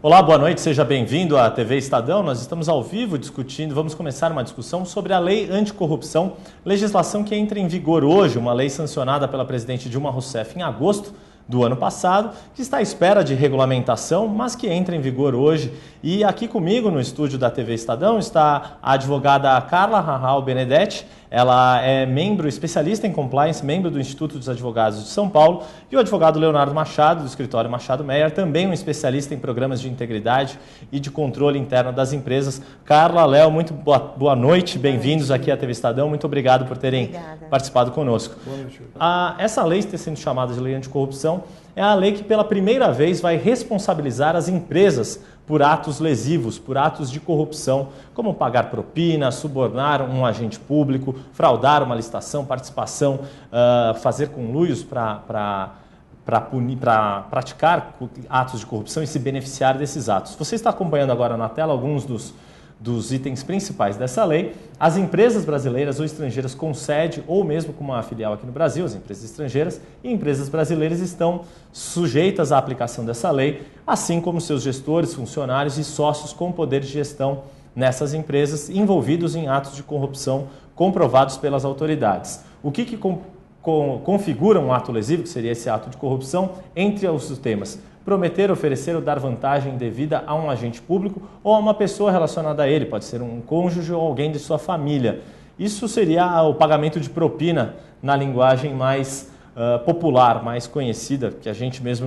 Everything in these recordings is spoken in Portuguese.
Olá, boa noite, seja bem-vindo à TV Estadão. Nós estamos ao vivo discutindo, vamos começar uma discussão sobre a Lei Anticorrupção, legislação que entra em vigor hoje, uma lei sancionada pela presidente Dilma Rousseff em agosto do ano passado, que está à espera de regulamentação, mas que entra em vigor hoje. E aqui comigo no estúdio da TV Estadão está a advogada Carla Rahal Benedetti. Ela é membro, especialista em compliance, membro do Instituto dos Advogados de São Paulo, e o advogado Leonardo Machado, do escritório Machado Meyer, também um especialista em programas de integridade e de controle interno das empresas. Carla, Léo, muito boa noite, bem-vindos aqui à TV Estadão, muito obrigado por terem participado conosco. Boa noite. Essa lei, está sendo chamada de Lei Anticorrupção, é a lei que pela primeira vez vai responsabilizar as empresas por atos lesivos, por atos de corrupção, como pagar propina, subornar um agente público, fraudar uma licitação, participação, fazer conluios para praticar atos de corrupção e se beneficiar desses atos. Você está acompanhando agora na tela alguns dos itens principais dessa lei. As empresas brasileiras ou estrangeiras com sede ou mesmo com uma filial aqui no Brasil, as empresas estrangeiras e empresas brasileiras estão sujeitas à aplicação dessa lei, assim como seus gestores, funcionários e sócios com poder de gestão nessas empresas envolvidos em atos de corrupção comprovados pelas autoridades. O que configura um ato lesivo, que seria esse ato de corrupção, entre os temas: prometer, oferecer ou dar vantagem indevida a um agente público ou a uma pessoa relacionada a ele, pode ser um cônjuge ou alguém de sua família. Isso seria o pagamento de propina na linguagem mais popular, mais conhecida, que a gente mesmo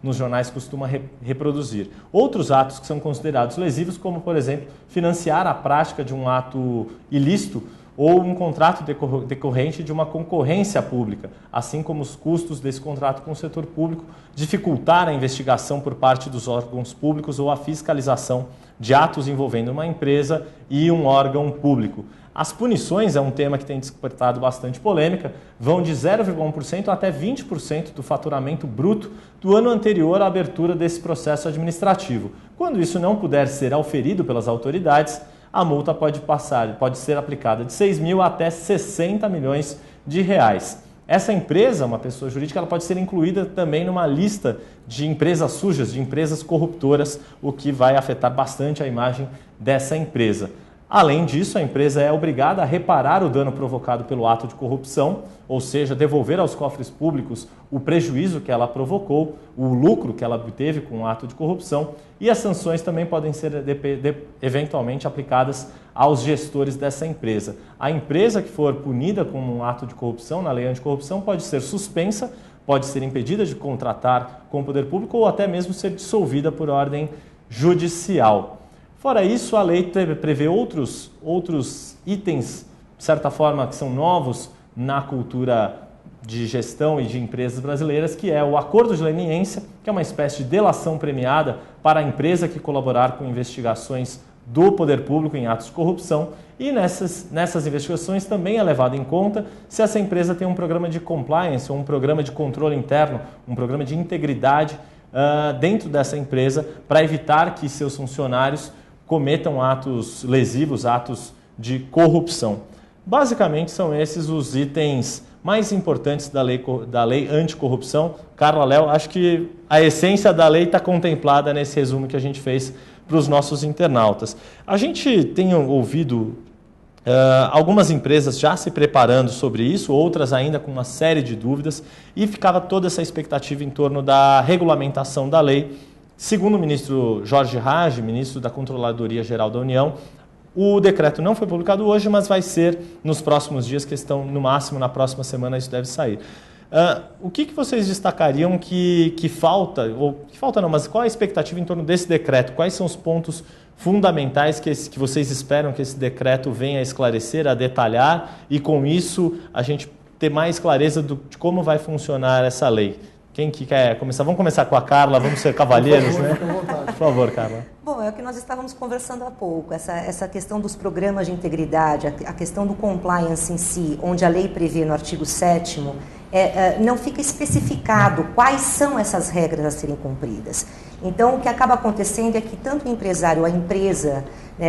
nos jornais costuma reproduzir. Outros atos que são considerados lesivos, como, por exemplo, financiar a prática de um ato ilícito ou um contrato decorrente de uma concorrência pública, assim como os custos desse contrato com o setor público, dificultar a investigação por parte dos órgãos públicos ou a fiscalização de atos envolvendo uma empresa e um órgão público. As punições é um tema que tem despertado bastante polêmica, vão de 0,1% até 20% do faturamento bruto do ano anterior à abertura desse processo administrativo. Quando isso não puder ser auferido pelas autoridades, a multa pode ser aplicada de 6 mil até 60 milhões de reais. Essa empresa, uma pessoa jurídica, ela pode ser incluída também numa lista de empresas sujas, de empresas corruptoras, o que vai afetar bastante a imagem dessa empresa. Além disso, a empresa é obrigada a reparar o dano provocado pelo ato de corrupção, ou seja, devolver aos cofres públicos o prejuízo que ela provocou, o lucro que ela obteve com o ato de corrupção, e as sanções também podem ser eventualmente aplicadas aos gestores dessa empresa. A empresa que for punida com um ato de corrupção na lei anticorrupção pode ser suspensa, pode ser impedida de contratar com o poder público ou até mesmo ser dissolvida por ordem judicial. Fora isso, a lei prevê outros itens, de certa forma, que são novos na cultura de gestão e de empresas brasileiras, que é o acordo de leniência, que é uma espécie de delação premiada para a empresa que colaborar com investigações do poder público em atos de corrupção. E nessas investigações também é levado em conta se essa empresa tem um programa de compliance ou um programa de controle interno, um programa de integridade dentro dessa empresa para evitar que seus funcionários cometam atos lesivos, atos de corrupção. Basicamente são esses os itens mais importantes da lei anticorrupção. Carla, Léo, acho que a essência da lei está contemplada nesse resumo que a gente fez para os nossos internautas. A gente tem ouvido algumas empresas já se preparando sobre isso, outras ainda com uma série de dúvidas, e ficava toda essa expectativa em torno da regulamentação da lei. Segundo o ministro Jorge Hage, ministro da Controladoria Geral da União, o decreto não foi publicado hoje, mas vai ser nos próximos dias, no máximo na próxima semana isso deve sair. O que vocês destacariam que falta, ou que falta não, mas qual a expectativa em torno desse decreto? Quais são os pontos fundamentais que vocês esperam que esse decreto venha a esclarecer, a detalhar, e com isso a gente ter mais clareza de como vai funcionar essa lei? Quem que quer começar? Vamos começar com a Carla, vamos ser cavalheiros, né? Por favor, Carla. Bom, é o que nós estávamos conversando há pouco, essa questão dos programas de integridade, a questão do compliance em si, onde a lei prevê no artigo 7º, não fica especificado quais são essas regras a serem cumpridas. Então, o que acaba acontecendo é que tanto o empresário ou a empresa,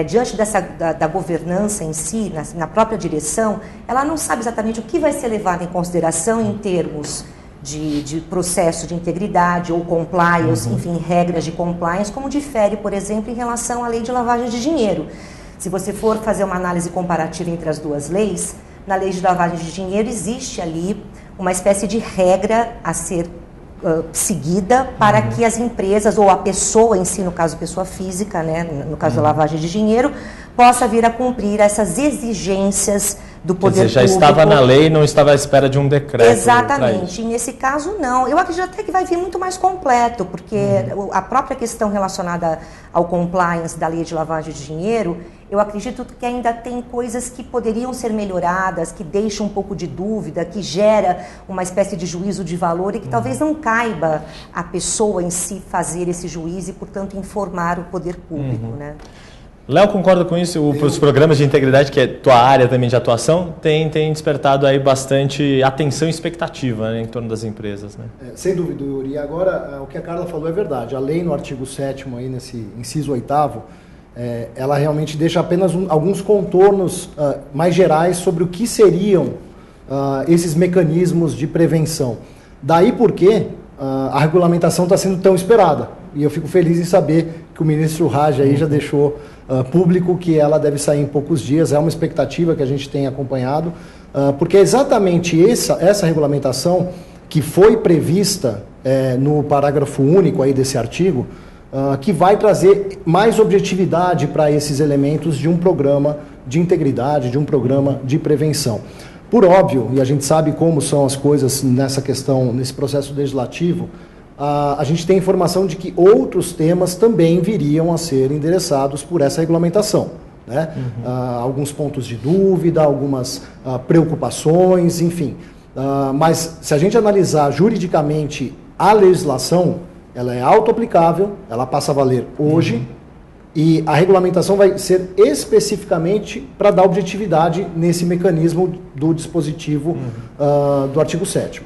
diante da governança em si, na própria direção, ela não sabe exatamente o que vai ser levado em consideração em termos de processo de integridade ou compliance, enfim, regras de compliance, como difere, por exemplo, em relação à lei de lavagem de dinheiro. Se você for fazer uma análise comparativa entre as duas leis, na lei de lavagem de dinheiro existe ali uma espécie de regra a ser seguida para que as empresas, ou a pessoa em si, no caso pessoa física, né, no caso da lavagem de dinheiro, possa vir a cumprir essas exigências do poder público. Já estava na lei e não estava à espera de um decreto. Exatamente. E nesse caso, não. Eu acredito até que vai vir muito mais completo, porque a própria questão relacionada ao compliance da lei de lavagem de dinheiro, eu acredito que ainda tem coisas que poderiam ser melhoradas, que deixam um pouco de dúvida, que gera uma espécie de juízo de valor e que talvez não caiba a pessoa em si fazer esse juízo e, portanto, informar o poder público, né? Léo, concorda com isso? Os programas de integridade, que é tua área também de atuação, tem despertado aí bastante atenção e expectativa, né, em torno das empresas, né? Sem dúvida, Yuri. E agora, o que a Carla falou é verdade. A lei no artigo 7º, aí nesse inciso 8º, ela realmente deixa apenas alguns contornos mais gerais sobre o que seriam esses mecanismos de prevenção. Daí porque a regulamentação está sendo tão esperada. E eu fico feliz em saber que o ministro Raj aí já deixou público que ela deve sair em poucos dias. É uma expectativa que a gente tem acompanhado, porque é exatamente essa regulamentação que foi prevista no parágrafo único aí desse artigo, que vai trazer mais objetividade para esses elementos de um programa de integridade, de um programa de prevenção. Por óbvio, e a gente sabe como são as coisas nessa questão, nesse processo legislativo, a gente tem informação de que outros temas também viriam a ser endereçados por essa regulamentação, né? Alguns pontos de dúvida, algumas preocupações, enfim. Mas se a gente analisar juridicamente a legislação, ela é auto-aplicável, ela passa a valer hoje, e a regulamentação vai ser especificamente para dar objetividade nesse mecanismo do dispositivo do artigo 7º.